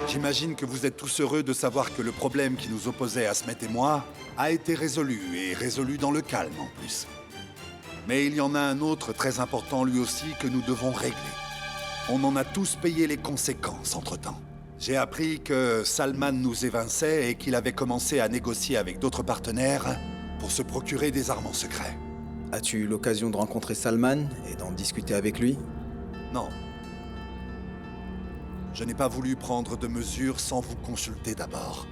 J'imagine que vous êtes tous heureux de savoir que le problème qui nous opposait Asmet et moi a été résolu, et résolu dans le calme en plus. Mais il y en a un autre très important lui aussi que nous devons régler. On en a tous payé les conséquences entre-temps. J'ai appris que Salman nous évinçait et qu'il avait commencé à négocier avec d'autres partenaires pour se procurer des armes en secret. As-tu eu l'occasion de rencontrer Salman et d'en discuter avec lui? Non. Je n'ai pas voulu prendre de mesures sans vous consulter d'abord.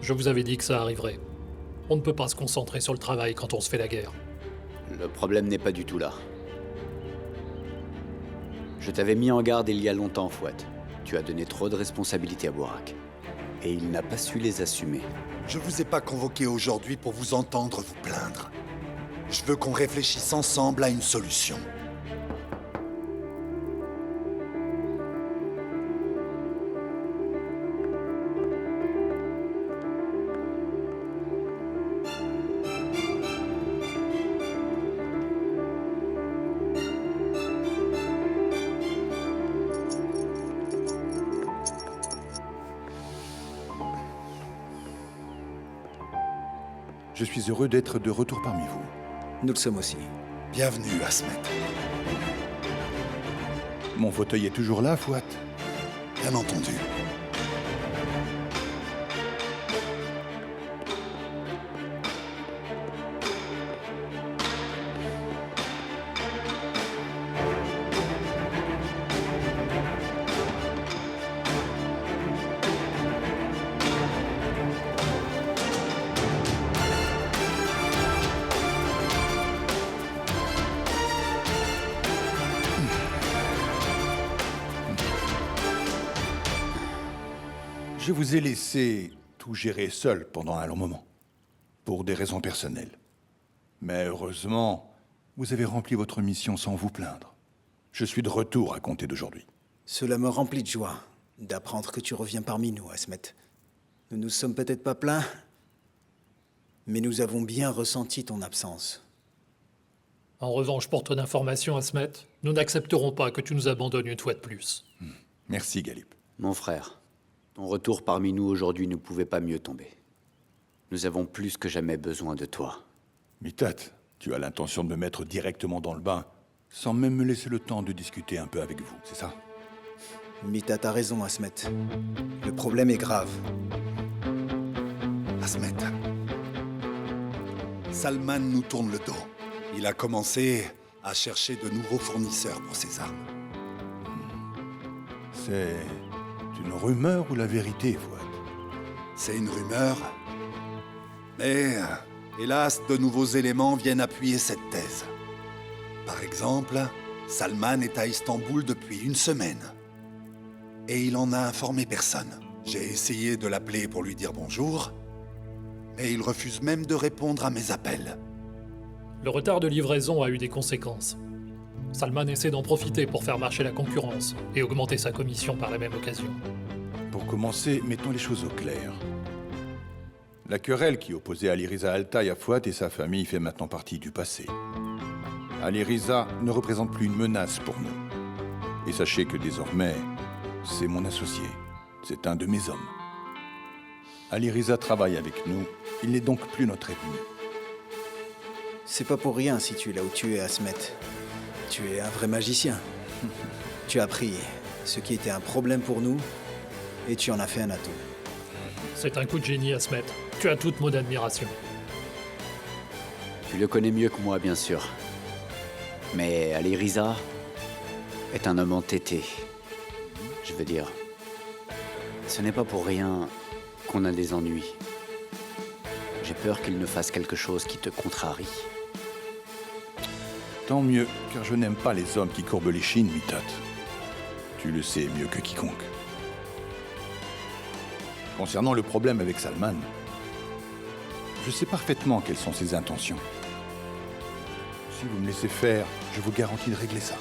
Je vous avais dit que ça arriverait. On ne peut pas se concentrer sur le travail quand on se fait la guerre. Le problème n'est pas du tout là. Je t'avais mis en garde il y a longtemps, Fouad. Tu as donné trop de responsabilités à Bourak. Et il n'a pas su les assumer. Je vous ai pas convoqué aujourd'hui pour vous entendre vous plaindre. Je veux qu'on réfléchisse ensemble à une solution. Je suis heureux d'être de retour parmi vous. Nous le sommes aussi. Bienvenue, Asmet. Mon fauteuil est toujours là, Fouad? Bien entendu. Je vous ai laissé tout gérer seul pendant un long moment, pour des raisons personnelles. Mais heureusement, vous avez rempli votre mission sans vous plaindre. Je suis de retour à compter d'aujourd'hui. Cela me remplit de joie d'apprendre que tu reviens parmi nous, Asmet. Nous nous sommes peut-être pas plaints, mais nous avons bien ressenti ton absence. En revanche, pour ton information, Asmet, nous n'accepterons pas que tu nous abandonnes une fois de plus. Merci, Galip. Mon frère, ton retour parmi nous aujourd'hui ne pouvait pas mieux tomber. Nous avons plus que jamais besoin de toi. Mitat, tu as l'intention de me mettre directement dans le bain, sans même me laisser le temps de discuter un peu avec vous, c'est ça? Mita, t'as raison, Asmet. Le problème est grave. Asmet. Salman nous tourne le dos. Il a commencé à chercher de nouveaux fournisseurs pour ses armes. C'est une rumeur ou la vérité, Fouad? C'est une rumeur. Mais, hélas, de nouveaux éléments viennent appuyer cette thèse. Par exemple, Salman est à Istanbul depuis une semaine. Et il en a informé personne. J'ai essayé de l'appeler pour lui dire bonjour, mais il refuse même de répondre à mes appels. Le retard de livraison a eu des conséquences. Salman essaie d'en profiter pour faire marcher la concurrence et augmenter sa commission par la même occasion. Pour commencer, mettons les choses au clair. La querelle qui opposait Ali Riza Altay à Fouad et sa famille fait maintenant partie du passé. Ali Riza ne représente plus une menace pour nous. Et sachez que désormais, c'est mon associé. C'est un de mes hommes. Ali Riza travaille avec nous. Il n'est donc plus notre ennemi. C'est pas pour rien si tu es là où tu es, Asmet. Tu es un vrai magicien. Tu as pris ce qui était un problème pour nous et tu en as fait un atout. C'est un coup de génie, Asmet. Tu as toute mon admiration. Tu le connais mieux que moi, bien sûr. Mais Ali Riza est un homme entêté. Je veux dire, ce n'est pas pour rien qu'on a des ennuis. J'ai peur qu'il ne fasse quelque chose qui te contrarie. Tant mieux, car je n'aime pas les hommes qui courbent les chines, Mitat. Tu le sais mieux que quiconque. Concernant le problème avec Salman, je sais parfaitement quelles sont ses intentions. Si vous me laissez faire, je vous garantis de régler ça.